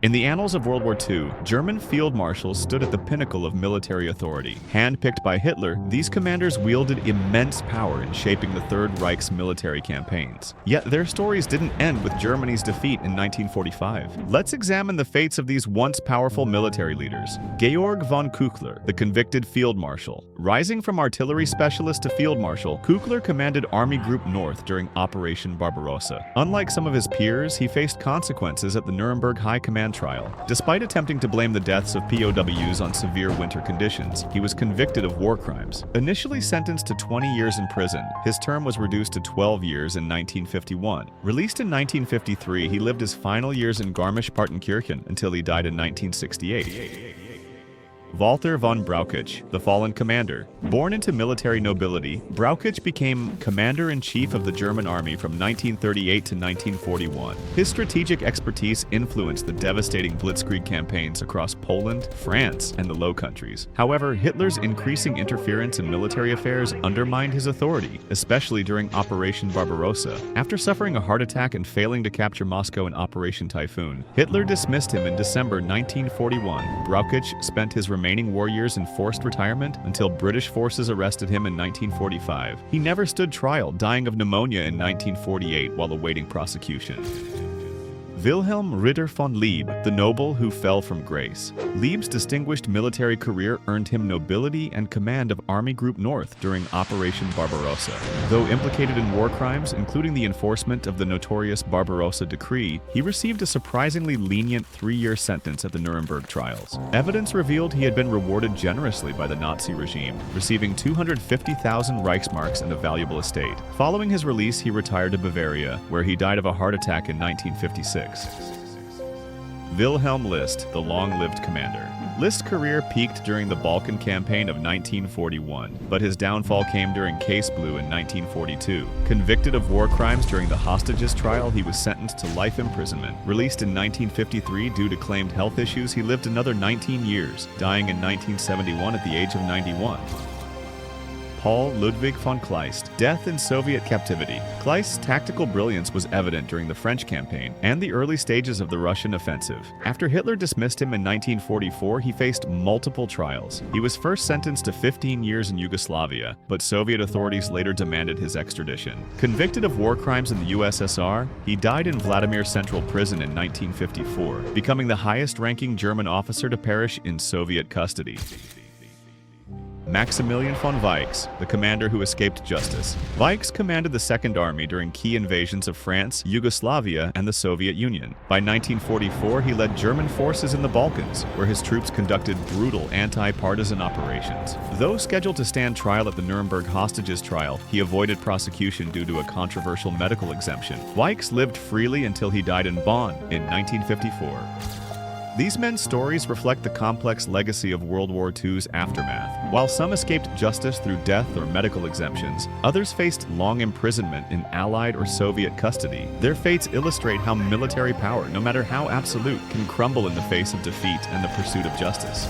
In the annals of World War II, German field marshals stood at the pinnacle of military authority. Handpicked by Hitler, these commanders wielded immense power in shaping the Third Reich's military campaigns. Yet their stories didn't end with Germany's defeat in 1945. Let's examine the fates of these once powerful military leaders. Georg von Küchler, the convicted field marshal. Rising from artillery specialist to field marshal, Küchler commanded Army Group North during Operation Barbarossa. Unlike some of his peers, he faced consequences at the Nuremberg High Command trial. Despite attempting to blame the deaths of POWs on severe winter conditions, he was convicted of war crimes. Initially sentenced to 20 years in prison, his term was reduced to 12 years in 1951. Released in 1953, he lived his final years in Garmisch-Partenkirchen until he died in 1968. Walther von Brauchitsch, the fallen commander. Born into military nobility, Brauchitsch became commander-in-chief of the German army from 1938 to 1941. His strategic expertise influenced the devastating blitzkrieg campaigns across Poland, France, and the Low Countries. However, Hitler's increasing interference in military affairs undermined his authority, especially during Operation Barbarossa. After suffering a heart attack and failing to capture Moscow in Operation Typhoon, Hitler dismissed him in December 1941. Brauchitsch spent his remaining war years in forced retirement until British forces arrested him in 1945. He never stood trial, dying of pneumonia in 1948 while awaiting prosecution. Wilhelm Ritter von Leeb, the noble who fell from grace. Lieb's distinguished military career earned him nobility and command of Army Group North during Operation Barbarossa. Though implicated in war crimes, including the enforcement of the notorious Barbarossa Decree, he received a surprisingly lenient 3-year sentence at the Nuremberg trials. Evidence revealed he had been rewarded generously by the Nazi regime, receiving 250,000 Reichsmarks and a valuable estate. Following his release, he retired to Bavaria, where he died of a heart attack in 1956. Wilhelm List, the long-lived commander. List's career peaked during the Balkan Campaign of 1941, but his downfall came during Case Blue in 1942. Convicted of war crimes during the hostages trial, he was sentenced to life imprisonment. Released in 1953 due to claimed health issues, he lived another 19 years, dying in 1971 at the age of 91. Paul Ludwig von Kleist, death in Soviet captivity. Kleist's tactical brilliance was evident during the French campaign and the early stages of the Russian offensive. After Hitler dismissed him in 1944, he faced multiple trials. He was first sentenced to 15 years in Yugoslavia, but Soviet authorities later demanded his extradition. Convicted of war crimes in the USSR, he died in Vladimir Central Prison in 1954, becoming the highest-ranking German officer to perish in Soviet custody. Maximilian von Weichs, the commander who escaped justice. Weichs commanded the Second Army during key invasions of France, Yugoslavia, and the Soviet Union. By 1944, he led German forces in the Balkans, where his troops conducted brutal anti-partisan operations. Though scheduled to stand trial at the Nuremberg hostages trial, he avoided prosecution due to a controversial medical exemption. Weichs lived freely until he died in Bonn in 1954. These men's stories reflect the complex legacy of World War II's aftermath. While some escaped justice through death or medical exemptions, others faced long imprisonment in Allied or Soviet custody. Their fates illustrate how military power, no matter how absolute, can crumble in the face of defeat and the pursuit of justice.